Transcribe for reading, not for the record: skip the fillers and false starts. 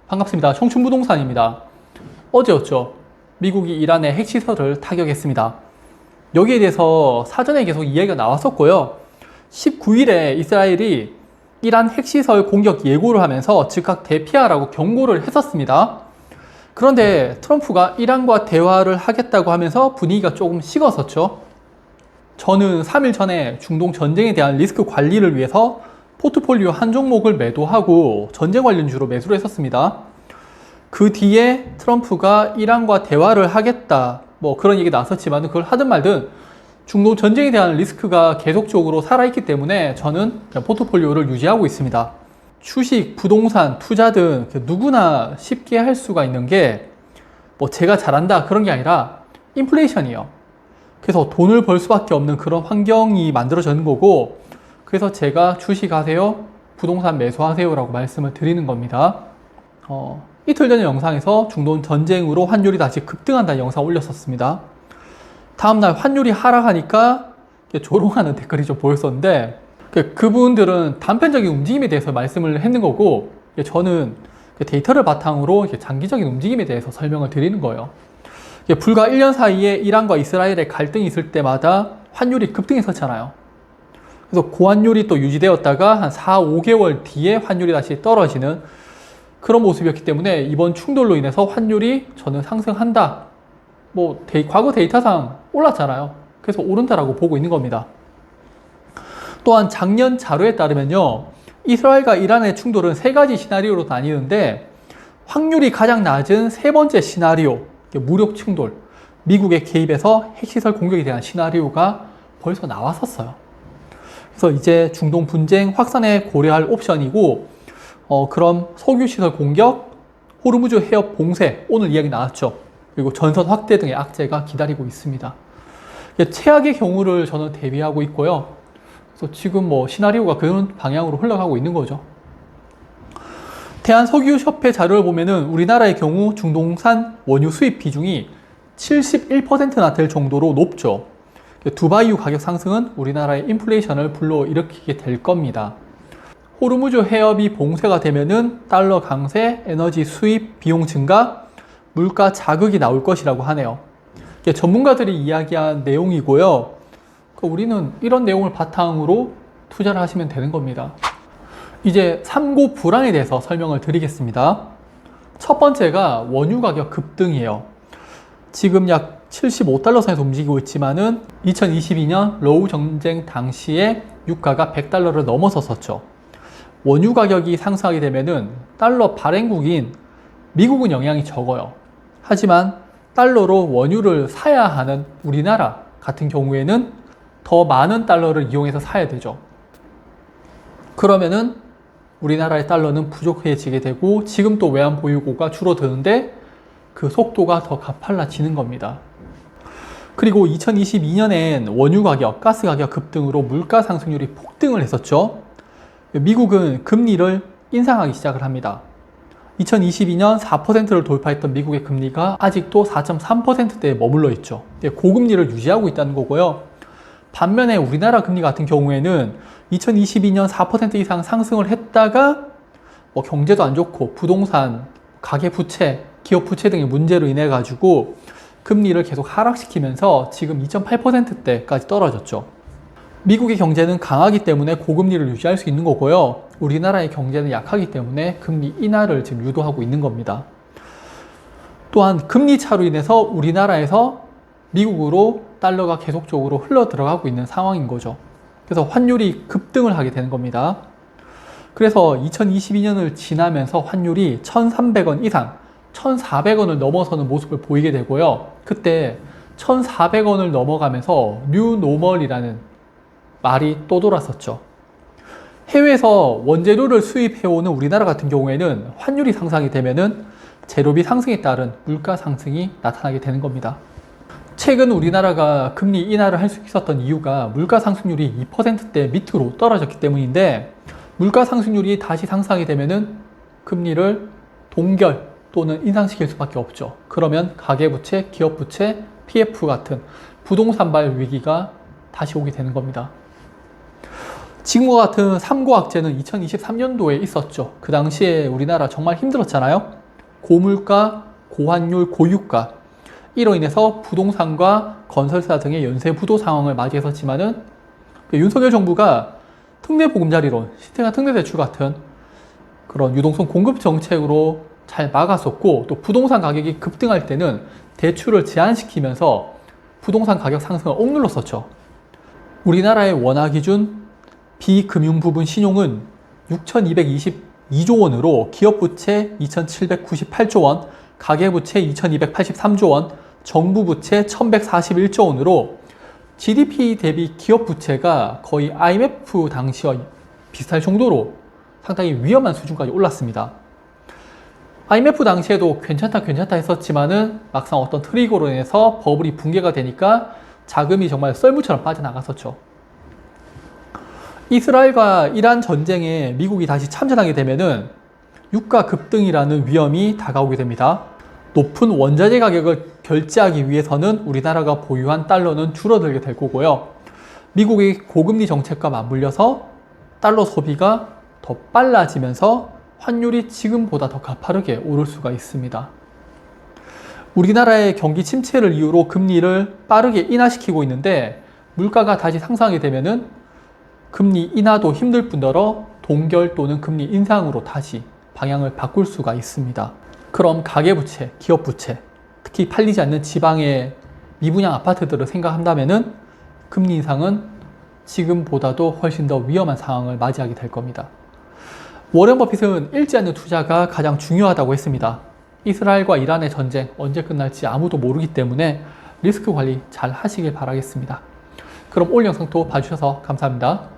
반갑습니다. 청춘부동산입니다. 어제였죠. 미국이 이란의 핵시설을 타격했습니다. 여기에 대해서 사전에 계속 이야기가 나왔었고요. 19일에 이스라엘이 이란 핵시설 공격 예고를 하면서 즉각 대피하라고 경고를 했었습니다. 그런데 트럼프가 이란과 대화를 하겠다고 하면서 분위기가 조금 식었었죠. 저는 3일 전에 중동 전쟁에 대한 리스크 관리를 위해서 포트폴리오 한 종목을 매도하고 전쟁 관련주로 매수를 했었습니다. 그 뒤에 트럼프가 이란과 대화를 하겠다 뭐 그런 얘기 나왔었지만 그걸 하든 말든 중동 전쟁에 대한 리스크가 계속적으로 살아있기 때문에 저는 포트폴리오를 유지하고 있습니다. 주식, 부동산, 투자 등 누구나 쉽게 할 수가 있는 게 뭐 제가 잘한다 그런 게 아니라 인플레이션이에요. 그래서 돈을 벌 수밖에 없는 그런 환경이 만들어지는 거고, 그래서 제가 주식하세요, 부동산 매수하세요 라고 말씀을 드리는 겁니다. 이틀 전의 영상에서 중동 전쟁으로 환율이 다시 급등한다는 영상 올렸었습니다. 다음날 환율이 하락하니까 조롱하는 댓글이 좀 보였었는데, 그분들은 단편적인 움직임에 대해서 말씀을 했는 거고, 저는 데이터를 바탕으로 장기적인 움직임에 대해서 설명을 드리는 거예요. 불과 1년 사이에 이란과 이스라엘의 갈등이 있을 때마다 환율이 급등했었잖아요. 그래서 고환율이 또 유지되었다가 한 4, 5개월 뒤에 환율이 다시 떨어지는 그런 모습이었기 때문에 이번 충돌로 인해서 환율이 저는 상승한다. 과거 데이터상 올랐잖아요. 그래서 오른다라고 보고 있는 겁니다. 또한 작년 자료에 따르면요, 이스라엘과 이란의 충돌은 3가지 시나리오로 나뉘는데 확률이 가장 낮은 3번째 시나리오, 무력 충돌, 미국의 개입에서 핵시설 공격에 대한 시나리오가 벌써 나왔었어요. 그래서 이제 중동 분쟁 확산에 고려할 옵션이고, 그럼 석유시설 공격, 호르무즈 해협 봉쇄, 오늘 이야기 나왔죠. 그리고 전선 확대 등의 악재가 기다리고 있습니다. 최악의 경우를 저는 대비하고 있고요. 그래서 지금 시나리오가 그런 방향으로 흘러가고 있는 거죠. 대한석유협회 자료를 보면은 우리나라의 경우 중동산 원유 수입 비중이 71%나 될 정도로 높죠. 두바이유 가격 상승은 우리나라의 인플레이션을 불러일으키게 될 겁니다. 호르무즈 해협이 봉쇄가 되면은 달러 강세, 에너지 수입 비용 증가, 물가 자극이 나올 것이라고 하네요. 전문가들이 이야기한 내용이고요. 우리는 이런 내용을 바탕으로 투자를 하시면 되는 겁니다. 이제 삼고 불황에 대해서 설명을 드리겠습니다. 첫 번째가 원유 가격 급등이에요. 지금 약 75달러 선에서 움직이고 있지만은 2022년 러우 전쟁 당시에 유가가 100달러를 넘어섰었죠. 원유 가격이 상승하게 되면은 달러 발행국인 미국은 영향이 적어요. 하지만 달러로 원유를 사야 하는 우리나라 같은 경우에는 더 많은 달러를 이용해서 사야 되죠. 그러면은 우리나라의 달러는 부족해지게 되고 지금 또 외환 보유고가 줄어드는데 그 속도가 더 가팔라지는 겁니다. 그리고 2022년엔 원유 가격, 가스 가격 급등으로 물가 상승률이 폭등을 했었죠. 미국은 금리를 인상하기 시작을 합니다. 2022년 4%를 돌파했던 미국의 금리가 아직도 4.3%대에 머물러 있죠. 고금리를 유지하고 있다는 거고요. 반면에 우리나라 금리 같은 경우에는 2022년 4% 이상 상승을 했다가 경제도 안 좋고 부동산, 가계부채, 기업부채 등의 문제로 인해 가지고 금리를 계속 하락시키면서 지금 2.8%대까지 떨어졌죠. 미국의 경제는 강하기 때문에 고금리를 유지할 수 있는 거고요. 우리나라의 경제는 약하기 때문에 금리 인하를 지금 유도하고 있는 겁니다. 또한 금리 차로 인해서 우리나라에서 미국으로 달러가 계속적으로 흘러 들어가고 있는 상황인 거죠. 그래서 환율이 급등을 하게 되는 겁니다. 그래서 2022년을 지나면서 환율이 1,300원 이상, 1,400원을 넘어서는 모습을 보이게 되고요. 그때 1,400원을 넘어가면서 뉴 노멀이라는 말이 또 돌았었죠. 해외에서 원재료를 수입해오는 우리나라 같은 경우에는 환율이 상승이 되면은 재료비 상승에 따른 물가 상승이 나타나게 되는 겁니다. 최근 우리나라가 금리 인하를 할 수 있었던 이유가 물가 상승률이 2%대 밑으로 떨어졌기 때문인데, 물가 상승률이 다시 상승하게 되면은 금리를 동결 또는 인상시킬 수밖에 없죠. 그러면 가계부채, 기업부채, PF 같은 부동산발 위기가 다시 오게 되는 겁니다. 지금과 같은 삼고악재는 2023년도에 있었죠. 그 당시에 우리나라 정말 힘들었잖아요. 고물가, 고환율, 고유가. 이로 인해서 부동산과 건설사 등의 연쇄 부도 상황을 맞이했었지만은 윤석열 정부가 특례보금자리론, 시행한 특례대출 같은 그런 유동성 공급 정책으로 잘 막았었고, 또 부동산 가격이 급등할 때는 대출을 제한시키면서 부동산 가격 상승을 억눌렀었죠. 우리나라의 원화 기준 비금융 부분 신용은 6,222조 원으로 기업부채 2,798조 원, 가계부채 2,283조 원, 정부부채 1,141조 원으로 GDP 대비 기업부채가 거의 IMF 당시와 비슷할 정도로 상당히 위험한 수준까지 올랐습니다. IMF 당시에도 괜찮다 했었지만은 막상 어떤 트리거로 인해서 버블이 붕괴가 되니까 자금이 정말 썰물처럼 빠져나갔었죠. 이스라엘과 이란 전쟁에 미국이 다시 참전하게 되면은 유가 급등이라는 위험이 다가오게 됩니다. 높은 원자재 가격을 결제하기 위해서는 우리나라가 보유한 달러는 줄어들게 될 거고요. 미국의 고금리 정책과 맞물려서 달러 소비가 더 빨라지면서 환율이 지금보다 더 가파르게 오를 수가 있습니다. 우리나라의 경기 침체를 이유로 금리를 빠르게 인하시키고 있는데 물가가 다시 상승하게 되면은 금리 인하도 힘들 뿐더러 동결 또는 금리 인상으로 다시 방향을 바꿀 수가 있습니다. 그럼 가계부채, 기업부채, 특히 팔리지 않는 지방의 미분양 아파트들을 생각한다면은 금리 인상은 지금보다도 훨씬 더 위험한 상황을 맞이하게 될 겁니다. 워렌 버핏은 잃지 않는 투자가 가장 중요하다고 했습니다. 이스라엘과 이란의 전쟁 언제 끝날지 아무도 모르기 때문에 리스크 관리 잘 하시길 바라겠습니다. 그럼 오늘 영상도 봐주셔서 감사합니다.